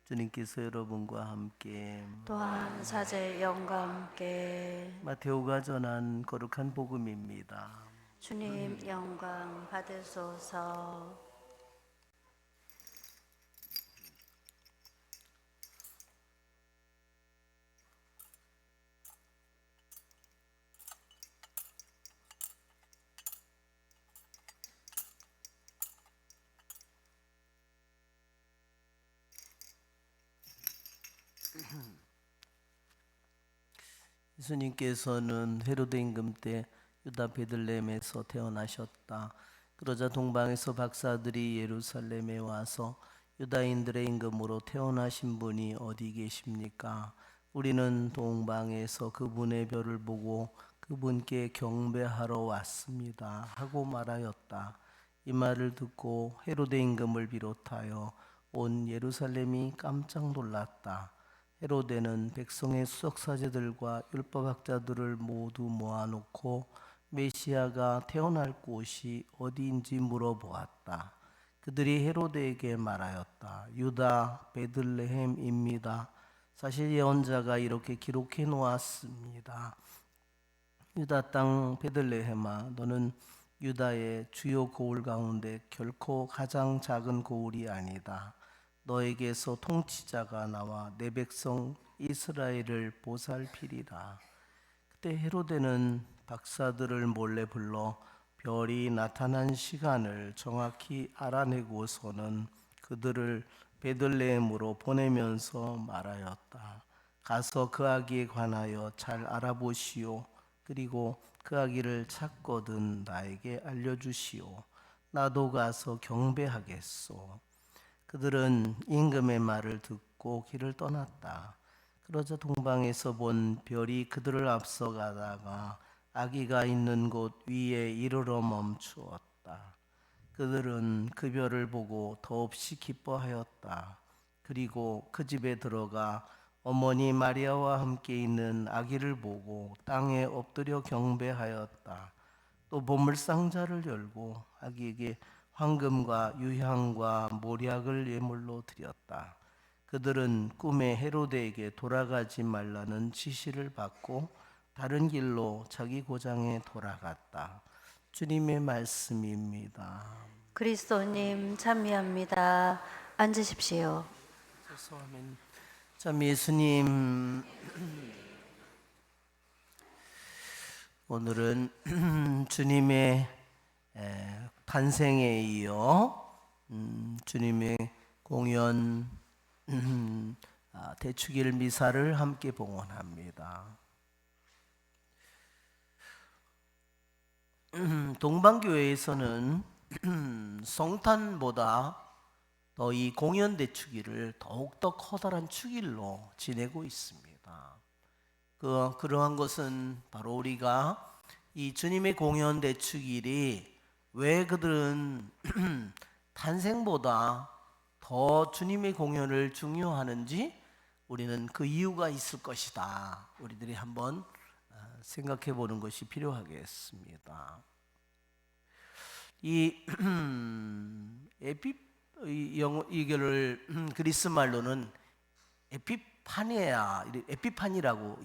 주님께서 여러분과 함께 또한 사제 영과 함께 마테오가 전한 거룩한 복음입니다. 주님 영광 받으소서. 예수님께서는 헤로데 임금 때 유다 베들레헴에서 태어나셨다. 그러자 동방에서 박사들이 예루살렘에 와서 유다인들의 임금으로 태어나신 분이 어디 계십니까? 우리는 동방에서 그분의 별을 보고 그분께 경배하러 왔습니다 하고 말하였다. 이 말을 듣고 헤로데 임금을 비롯하여 온 예루살렘이 깜짝 놀랐다. 헤로데는 백성의 수석사제들과 율법학자들을 모두 모아놓고 메시아가 태어날 곳이 어디인지 물어보았다. 그들이 헤로데에게 말하였다. 유다 베들레헴입니다. 사실 예언자가 이렇게 기록해 놓았습니다. 유다 땅 베들레헴아, 너는 유다의 주요 고을 가운데 결코 가장 작은 고을이 아니다. 너에게서 통치자가 나와 내 백성 이스라엘을 보살피리라. 그때 헤로데는 박사들을 몰래 불러 별이 나타난 시간을 정확히 알아내고서는 그들을 베들레헴으로 보내면서 말하였다. 가서 그 아기에 관하여 잘 알아보시오. 그리고 그 아기를 찾거든 나에게 알려주시오. 나도 가서 경배하겠소. 그들은 임금의 말을 듣고 길을 떠났다. 그러자 동방에서 본 별이 그들을 앞서가다가 아기가 있는 곳 위에 이르러 멈추었다. 그들은 그 별을 보고 더없이 기뻐하였다. 그리고 그 집에 들어가 어머니 마리아와 함께 있는 아기를 보고 땅에 엎드려 경배하였다. 또 보물상자를 열고 아기에게 황금과 유향과 몰약을 예물로 드렸다. 그들은 꿈에 헤로데에게 돌아가지 말라는 지시를 받고 다른 길로 자기 고장에 돌아갔다. 주님의 말씀입니다. 그리스도님 참여합니다. 앉으십시오. 참 예수님, 오늘은 주님의 탄생에 이어 주님의 공연 대축일 미사를 함께 봉헌합니다. 동방교회에서는 성탄보다 더 이 공연 대축일을 더욱더 커다란 축일로 지내고 있습니다. 그러한 것은 바로 우리가 이 주님의 공연 대축일이 왜 그들은 탄생보다 더 주님의 공연을 중요하는지 우리는 그 이유가 있을 것이다. 우리들이 한번 생각해 보는 것이 필요하겠습니다. 이 이거를 그리스 말로는 에피파니라고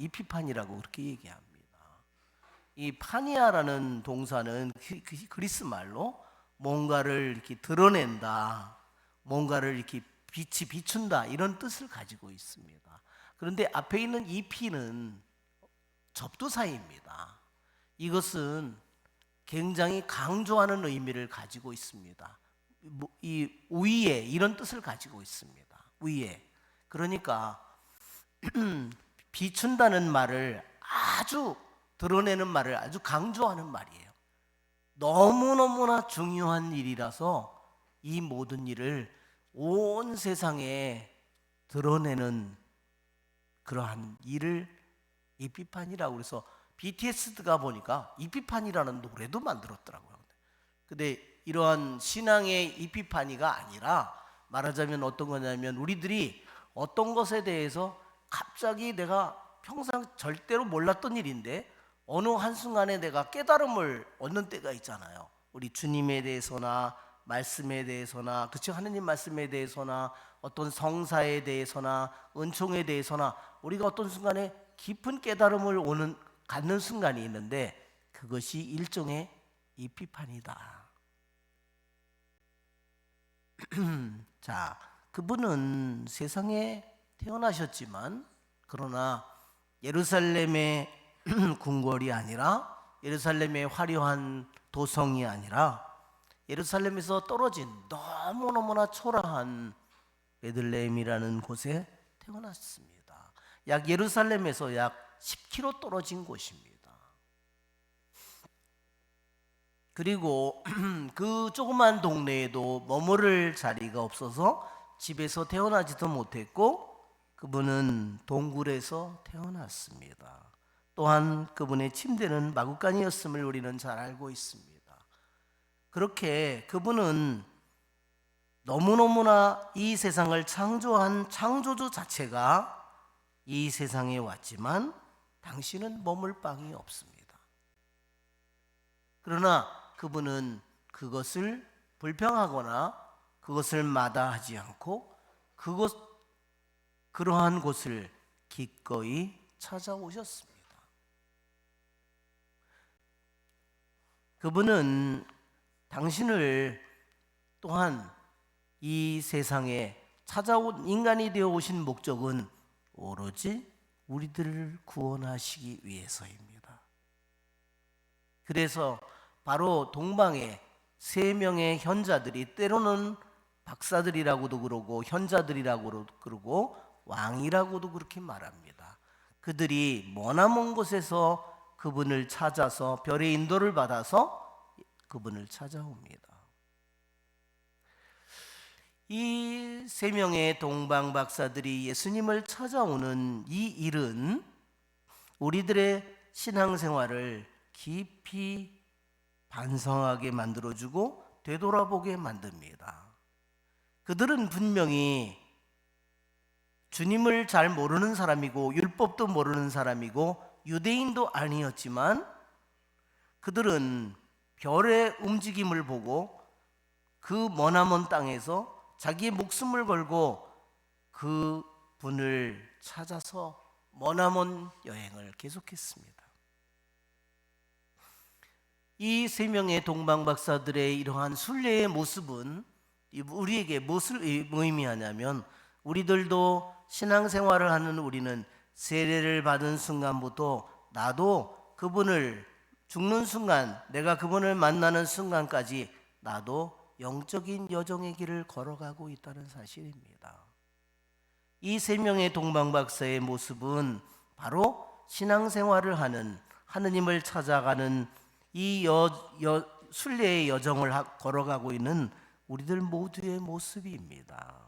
그렇게 얘기합니다. 이 파니아라는 동사는 그리스 말로 뭔가를 이렇게 드러낸다, 뭔가를 이렇게 빛이 비춘다 이런 뜻을 가지고 있습니다. 그런데 앞에 있는 이피는 접두사입니다. 이것은 굉장히 강조하는 의미를 가지고 있습니다. 이 위에 이런 뜻을 가지고 있습니다. 위에. 그러니까 비춘다는 말을 아주 드러내는 말을 아주 강조하는 말이에요. 너무너무나 중요한 일이라서 이 모든 일을 온 세상에 드러내는 그러한 일을 이피판이라고 그래서 BTS가 보니까 이피판이라는 노래도 만들었더라고요. 근데 이러한 신앙의 이피파니가 아니라 말하자면 어떤 거냐면 우리들이 어떤 것에 대해서 갑자기 내가 평상 절대로 몰랐던 일인데 어느 한순간에 내가 깨달음을 얻는 때가 있잖아요. 우리 주님에 대해서나 말씀에 대해서나, 그쵸? 하느님 말씀에 대해서나 어떤 성사에 대해서나 은총에 대해서나 우리가 어떤 순간에 깊은 깨달음을 갖는 순간이 있는데 그것이 일종의 이피판이다. 자, 그분은 세상에 태어나셨지만 그러나 예루살렘의 궁궐이 아니라 예루살렘의 화려한 도성이 아니라 예루살렘에서 떨어진 너무너무나 초라한 베들레헴이라는 곳에 태어났습니다. 약 예루살렘에서 약 10km 떨어진 곳입니다. 그리고 그 조그만 동네에도 머무를 자리가 없어서 집에서 태어나지도 못했고 그분은 동굴에서 태어났습니다. 또한 그분의 침대는 마구간이었음을 우리는 잘 알고 있습니다. 그렇게 그분은 너무너무나 이 세상을 창조한 창조주 자체가 이 세상에 왔지만 당신은 머물 방이 없습니다. 그러나 그분은 그것을 불평하거나 그것을 마다하지 않고 그러한 곳을 기꺼이 찾아오셨습니다. 그분은 당신을 또한 이 세상에 찾아온 인간이 되어 오신 목적은 오로지 우리들을 구원하시기 위해서입니다. 그래서 바로 동방에 3명의 현자들이, 때로는 박사들이라고도 그러고 현자들이라고도 그러고 왕이라고도 그렇게 말합니다. 그들이 머나먼 곳에서 그분을 찾아서 별의 인도를 받아서 그분을 찾아옵니다. 이 3명의 동방 박사들이 예수님을 찾아오는 이 일은 우리들의 신앙생활을 깊이 반성하게 만들어주고 되돌아보게 만듭니다. 그들은 분명히 주님을 잘 모르는 사람이고 율법도 모르는 사람이고 유대인도 아니었지만 그들은 별의 움직임을 보고 그 머나먼 땅에서 자기의 목숨을 걸고 그 분을 찾아서 머나먼 여행을 계속했습니다. 이 3명의 동방 박사들의 이러한 순례의 모습은 우리에게 무엇을 의미하냐면, 우리들도 신앙생활을 하는 우리는 세례를 받은 순간부터 나도 그분을 죽는 순간, 내가 그분을 만나는 순간까지 나도 영적인 여정의 길을 걸어가고 있다는 사실입니다. 이 3명의 동방 박사의 모습은 바로 신앙생활을 하는, 하느님을 찾아가는 이 순례의 여정을 걸어가고 있는 우리들 모두의 모습입니다.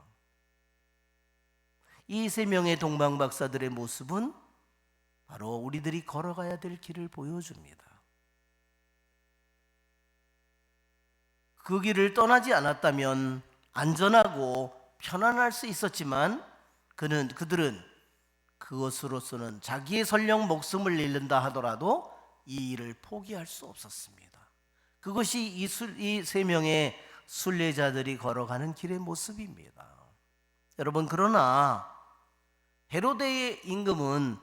이 3명의 동방 박사들의 모습은 바로 우리들이 걸어가야 될 길을 보여줍니다. 그 길을 떠나지 않았다면 안전하고 편안할 수 있었지만 그들은 그것으로서는 자기의 설령 목숨을 잃는다 하더라도 이 일을 포기할 수 없었습니다. 그것이 이 3명의 순례자들이 걸어가는 길의 모습입니다. 여러분, 그러나 헤로데의 임금은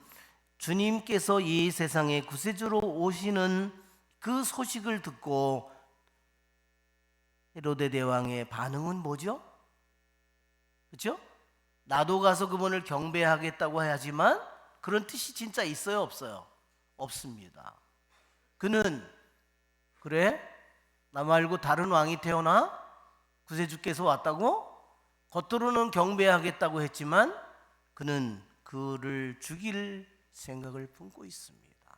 주님께서 이 세상에 구세주로 오시는 그 소식을 듣고 헤로데 대왕의 반응은 뭐죠? 그렇죠? 나도 가서 그분을 경배하겠다고 하지만 그런 뜻이 진짜 있어요, 없어요? 없습니다. 그는 그래? 나 말고 다른 왕이 태어나? 구세주께서 왔다고? 겉으로는 경배하겠다고 했지만 그는 그를 죽일 생각을 품고 있습니다.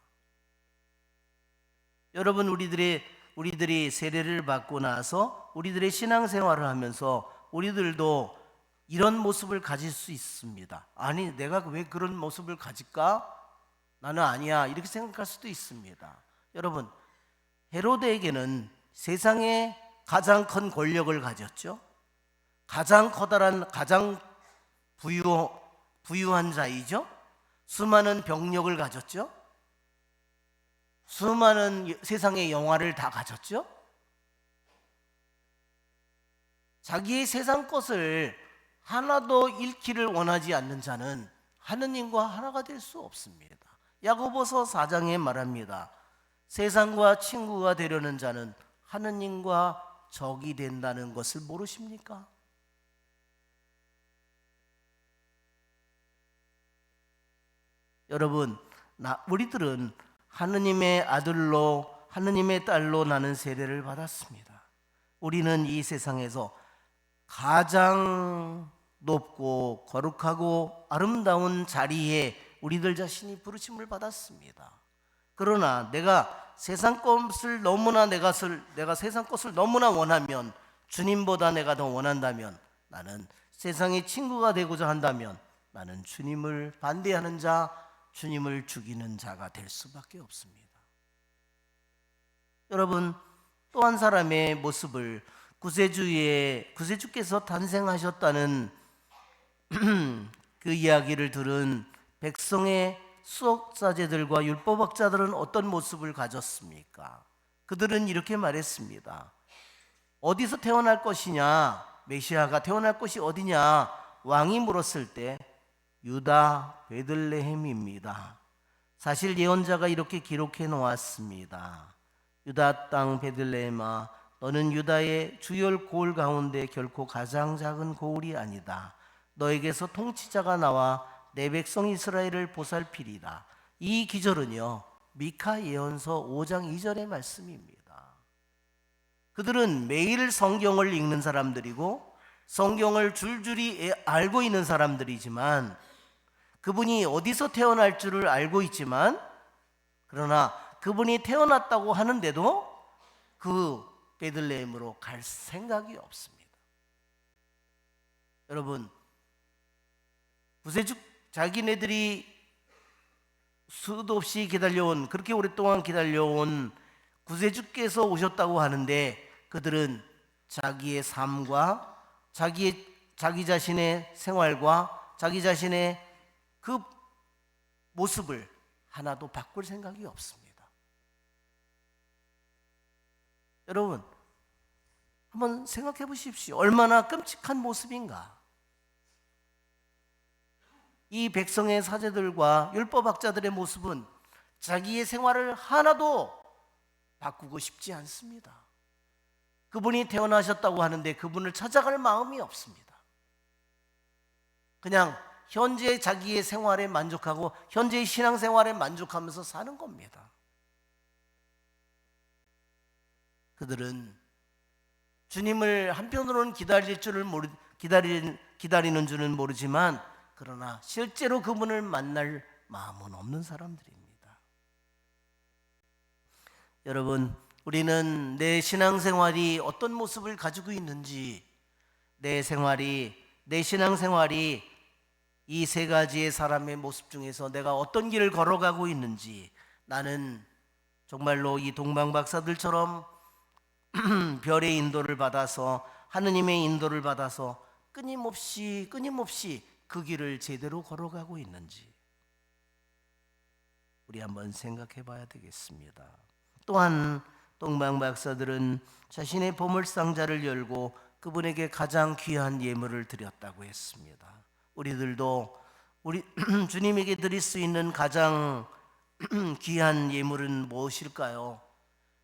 여러분, 우리들이 세례를 받고 나서 우리들의 신앙생활을 하면서 우리들도 이런 모습을 가질 수 있습니다. 아니, 내가 왜 그런 모습을 가질까? 나는 아니야, 이렇게 생각할 수도 있습니다. 여러분, 헤로데에게는 세상에 가장 큰 권력을 가졌죠. 가장 커다란, 가장 부유한 자이죠. 수많은 병력을 가졌죠. 수많은 세상의 영화를 다 가졌죠. 자기의 세상 것을 하나도 잃기를 원하지 않는 자는 하느님과 하나가 될 수 없습니다. 야고보서 4장에 말합니다. 세상과 친구가 되려는 자는 하느님과 적이 된다는 것을 모르십니까? 여러분, 우리들은 하느님의 아들로 하느님의 딸로 나는 세례를 받았습니다. 우리는 이 세상에서 가장 높고 거룩하고 아름다운 자리에 우리들 자신이 부르심을 받았습니다. 그러나 내가 세상 것을 너무나 내가 세상 것을 너무나 원하면, 주님보다 내가 더 원한다면, 나는 세상의 친구가 되고자 한다면 나는 주님을 반대하는 자, 주님을 죽이는 자가 될 수밖에 없습니다. 여러분, 또 한 사람의 모습을 구세주께서 탄생하셨다는 그 이야기를 들은 백성의 수억사제들과 율법학자들은 어떤 모습을 가졌습니까? 그들은 이렇게 말했습니다. 어디서 태어날 것이냐, 메시아가 태어날 곳이 어디냐 왕이 물었을 때 유다 베들레헴입니다. 사실 예언자가 이렇게 기록해 놓았습니다. 유다 땅 베들레헴아, 너는 유다의 주열 고을 가운데 결코 가장 작은 고을이 아니다. 너에게서 통치자가 나와 내 백성 이스라엘을 보살피리라. 이 기절은요, 미카 예언서 5장 2절의 말씀입니다. 그들은 매일 성경을 읽는 사람들이고 성경을 줄줄이 알고 있는 사람들이지만, 그분이 어디서 태어날 줄을 알고 있지만, 그러나 그분이 태어났다고 하는데도 그 베들레헴으로 갈 생각이 없습니다. 여러분, 구세주 자기네들이 수도 없이 기다려온, 그렇게 오랫동안 기다려온 구세주께서 오셨다고 하는데, 그들은 자기의 삶과 자기 자신의 생활과 자기 자신의 그 모습을 하나도 바꿀 생각이 없습니다. 여러분, 한번 생각해 보십시오. 얼마나 끔찍한 모습인가. 이 백성의 사제들과 율법학자들의 모습은 자기의 생활을 하나도 바꾸고 싶지 않습니다. 그분이 태어나셨다고 하는데 그분을 찾아갈 마음이 없습니다. 그냥 현재 자기의 생활에 만족하고 현재의 신앙생활에 만족하면서 사는 겁니다. 그들은 주님을 한편으로는 기다리는 줄은 모르지만, 그러나 실제로 그분을 만날 마음은 없는 사람들입니다. 여러분, 우리는 내 신앙생활이 어떤 모습을 가지고 있는지, 내 신앙생활이 이 세 가지의 사람의 모습 중에서 내가 어떤 길을 걸어가고 있는지, 나는 정말로 이 동방박사들처럼 별의 인도를 받아서, 하느님의 인도를 받아서 끊임없이 그 길을 제대로 걸어가고 있는지 우리 한번 생각해 봐야 되겠습니다. 또한 동방박사들은 자신의 보물상자를 열고 그분에게 가장 귀한 예물을 드렸다고 했습니다. 우리들도 주님에게 드릴 수 있는 가장 귀한 예물은 무엇일까요?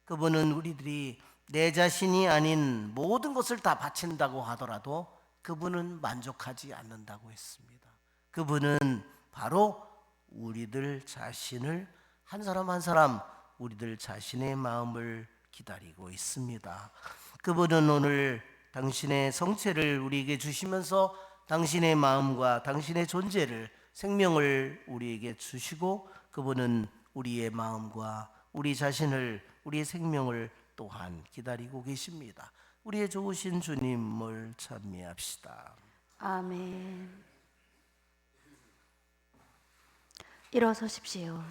그분은 우리들이 내 자신이 아닌 모든 것을 다 바친다고 하더라도 그분은 만족하지 않는다고 했습니다. 그분은 바로 우리들 자신을, 한 사람 한 사람 우리들 자신의 마음을 기다리고 있습니다. 그분은 오늘 당신의 성체를 우리에게 주시면서 당신의 마음과 당신의 존재를, 생명을 우리에게 주시고, 그분은 우리의 마음과 우리 자신을, 우리의 생명을 또한 기다리고 계십니다. 우리의 좋으신 주님을 찬미합시다. 아멘. 일어서십시오.